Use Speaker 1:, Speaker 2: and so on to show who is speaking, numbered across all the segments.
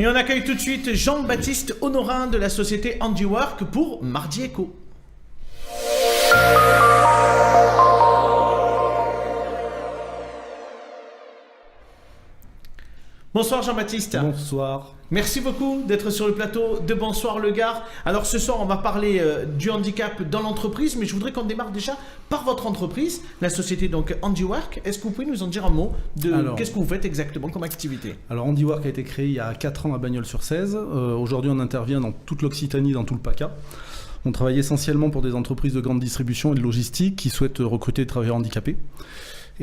Speaker 1: Et on accueille tout de suite Jean-Baptiste Honorin de la société Handiwork pour Mardi Éco. Bonsoir Jean-Baptiste.
Speaker 2: Bonsoir.
Speaker 1: Merci beaucoup d'être sur le plateau de Bonsoir le Gard. Alors ce soir on va parler du handicap dans l'entreprise, mais je voudrais qu'on démarre déjà par votre entreprise, la société donc Handiwork. Est-ce que vous pouvez nous en dire un mot de qu'est-ce que vous faites exactement comme activité?
Speaker 2: Alors Handiwork a été créé il y a 4 ans à Bagnols-sur-Cèze. Aujourd'hui on intervient dans toute l'Occitanie, dans tout le PACA. On travaille essentiellement pour des entreprises de grande distribution et de logistique qui souhaitent recruter des travailleurs handicapés.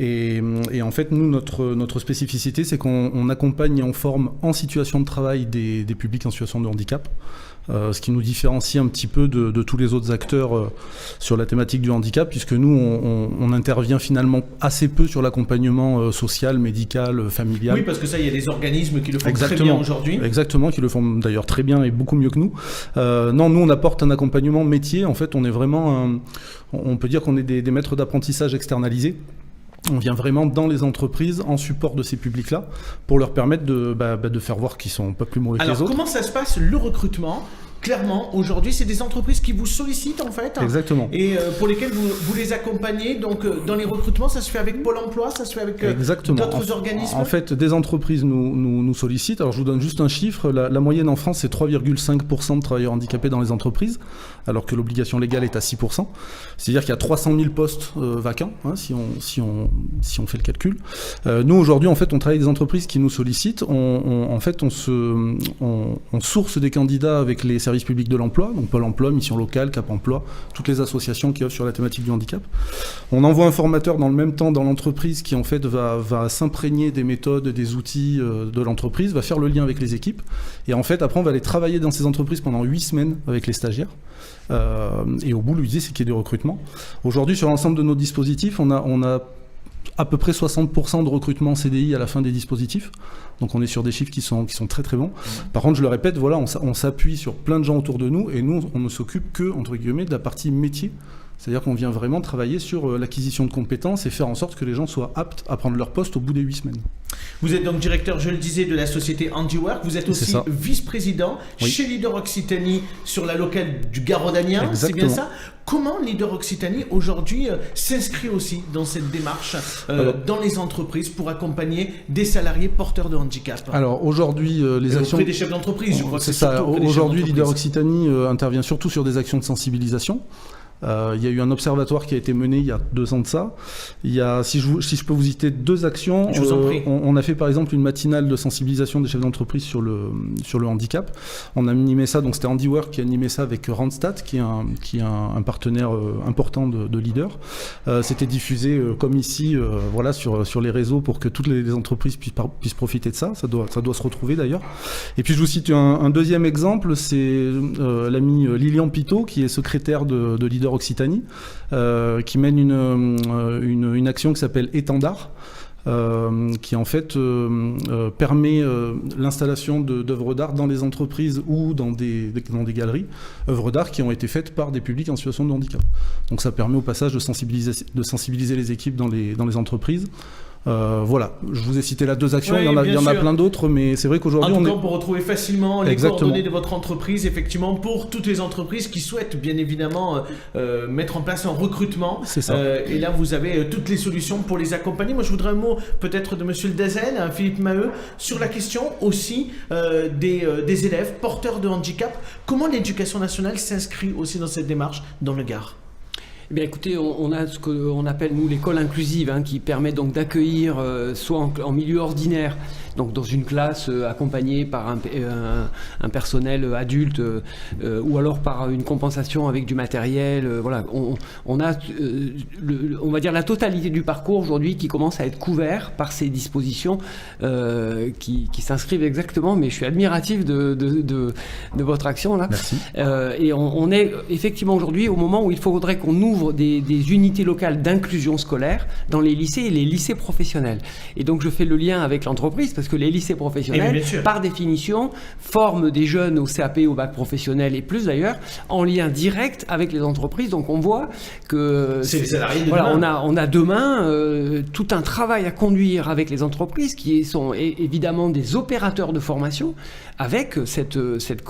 Speaker 2: Et en fait, nous, notre spécificité, c'est qu'on accompagne et on forme en situation de travail des publics en situation de handicap, ce qui nous différencie un petit peu de tous les autres acteurs sur la thématique du handicap, puisque nous, on intervient finalement assez peu sur l'accompagnement social, médical, familial.
Speaker 1: Oui, parce que ça, il y a des organismes qui le font très bien aujourd'hui.
Speaker 2: Exactement, qui le font d'ailleurs très bien et beaucoup mieux que nous. Non, nous, on apporte un accompagnement métier. En fait, on est vraiment, on peut dire qu'on est des maîtres d'apprentissage externalisés. On vient vraiment dans les entreprises en support de ces publics-là pour leur permettre de faire voir qu'ils sont pas plus mauvais que les autres.
Speaker 1: Alors, comment ça se passe le recrutement ? Clairement, aujourd'hui, c'est des entreprises qui vous sollicitent en fait.
Speaker 2: Exactement.
Speaker 1: Et pour lesquelles vous les accompagnez. Donc, dans les recrutements, ça se fait avec Pôle emploi, ça se fait avec d'autres organismes.
Speaker 2: En fait, des entreprises nous sollicitent. Alors, je vous donne juste un chiffre. La moyenne en France, c'est 3,5% de travailleurs handicapés dans les entreprises, alors que l'obligation légale est à 6%. C'est-à-dire qu'il y a 300 000 postes vacants, hein, si on fait le calcul. Nous, aujourd'hui, en fait, on travaille avec des entreprises qui nous sollicitent. On source des candidats avec les services publics de l'emploi, donc Pôle emploi, Mission locale, Cap emploi, toutes les associations qui œuvrent sur la thématique du handicap. On envoie un formateur dans le même temps dans l'entreprise qui en fait va s'imprégner des méthodes, des outils de l'entreprise, va faire le lien avec les équipes, et en fait après on va aller travailler dans ces entreprises pendant 8 semaines avec les stagiaires. Et au bout, l'idée c'est qu'il y ait du recrutement. Aujourd'hui, sur l'ensemble de nos dispositifs, on a à peu près 60% de recrutement CDI à la fin des dispositifs. Donc on est sur des chiffres qui sont très très bons. Par contre, je le répète, voilà, on s'appuie sur plein de gens autour de nous et nous, on ne s'occupe que, entre guillemets, de la partie métier. C'est-à-dire qu'on vient vraiment travailler sur l'acquisition de compétences et faire en sorte que les gens soient aptes à prendre leur poste au bout des 8 semaines.
Speaker 1: Vous êtes donc directeur, je le disais, de la société Handiwork. Vous êtes aussi vice-président chez Leader Occitanie sur la locale du Gard rhodanien. C'est bien ça? Comment Leader Occitanie aujourd'hui s'inscrit aussi dans cette démarche dans les entreprises pour accompagner des salariés porteurs de handicap?
Speaker 2: Alors aujourd'hui, les actions
Speaker 1: auprès des chefs d'entreprise, je crois que c'est
Speaker 2: ça. Aujourd'hui, Leader Occitanie intervient surtout sur des actions de sensibilisation. Il y a eu un observatoire qui a été mené il y a 2 ans de ça. Il y a, si je peux vous citer 2 actions,
Speaker 1: je vous en prie.
Speaker 2: On a fait par exemple une matinale de sensibilisation des chefs d'entreprise sur le handicap. On a animé ça, donc c'était Handiwork qui a animé ça avec Randstad, qui est un partenaire important de Leader. C'était diffusé comme ici, voilà, sur les réseaux pour que toutes les entreprises puissent profiter de ça. Ça doit se retrouver d'ailleurs. Et puis je vous cite un deuxième exemple, c'est l'ami Lilian Pitot, qui est secrétaire de Leader Occitanie, qui mène une action qui s'appelle Étendard, qui en fait permet l'installation d'œuvres d'art dans les entreprises ou dans des galeries, œuvres d'art qui ont été faites par des publics en situation de handicap. Donc ça permet au passage de sensibiliser les équipes dans les entreprises. Voilà, je vous ai cité là 2 actions, il y en a plein d'autres, mais c'est vrai qu'aujourd'hui
Speaker 1: on peut retrouver facilement les coordonnées de votre entreprise, effectivement, pour toutes les entreprises qui souhaitent bien évidemment mettre en place un recrutement.
Speaker 2: C'est ça.
Speaker 1: Et là, vous avez toutes les solutions pour les accompagner. Moi, je voudrais un mot peut-être de Monsieur le Dazen, Philippe Maheu, sur la question aussi des élèves porteurs de handicap. Comment l'éducation nationale s'inscrit aussi dans cette démarche dans le Gard?
Speaker 3: Eh bien, écoutez, on a ce qu'on appelle, nous, l'école inclusive, hein, qui permet donc d'accueillir, soit en milieu ordinaire, donc dans une classe accompagnée par un personnel adulte, ou alors par une compensation avec du matériel. Voilà, on a, on va dire, la totalité du parcours aujourd'hui qui commence à être couvert par ces dispositions qui s'inscrivent exactement, mais je suis admiratif de votre action là.
Speaker 2: Merci.
Speaker 3: Et on est effectivement aujourd'hui au moment où il faudrait qu'on ouvre des unités locales d'inclusion scolaire dans les lycées et les lycées professionnels. Et donc je fais le lien avec l'entreprise parce parce que les lycées professionnels, par définition, forment des jeunes au CAP, au bac professionnel et plus d'ailleurs, en lien direct avec les entreprises. Donc on voit que
Speaker 1: c'est les salariés de
Speaker 3: voilà,
Speaker 1: demain.
Speaker 3: On a demain tout un travail à conduire avec les entreprises qui sont évidemment des opérateurs de formation, avec cette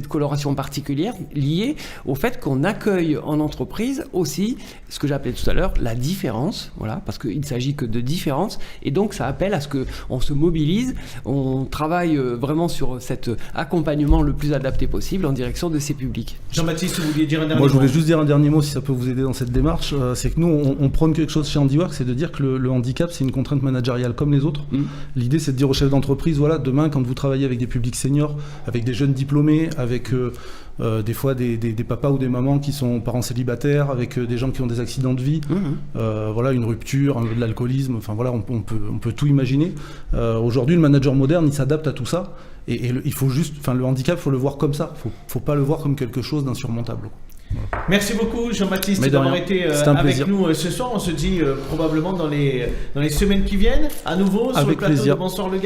Speaker 3: coloration particulière liée au fait qu'on accueille en entreprise aussi ce que j'appelais tout à l'heure la différence, voilà, parce qu'il ne s'agit que de différence, et donc ça appelle à ce qu'on se mobilise, on travaille vraiment sur cet accompagnement le plus adapté possible en direction de ces publics.
Speaker 1: Jean-Baptiste, vous vouliez dire un dernier mot?
Speaker 2: Moi, je voulais juste dire un dernier mot, si ça peut vous aider dans cette démarche. C'est que nous, on prône quelque chose chez HandiWork, c'est de dire que le handicap, c'est une contrainte managériale comme les autres. L'idée, c'est de dire aux chefs d'entreprise, voilà, demain, quand vous travaillez avec des publics seniors, avec des jeunes diplômés, avec des fois des papas ou des mamans qui sont parents célibataires, avec des gens qui ont des accidents de vie, voilà, une rupture, de l'alcoolisme, enfin voilà, on peut tout imaginer. Aujourd'hui, le manager moderne, il s'adapte à tout ça, et il faut juste, enfin, le handicap, il faut le voir comme ça, faut pas le voir comme quelque chose d'insurmontable.
Speaker 1: Voilà. Merci beaucoup Jean-Baptiste d'avoir été avec nous ce soir. On se dit probablement dans les semaines qui viennent à nouveau sur le plateau de Bonsoir le Gars.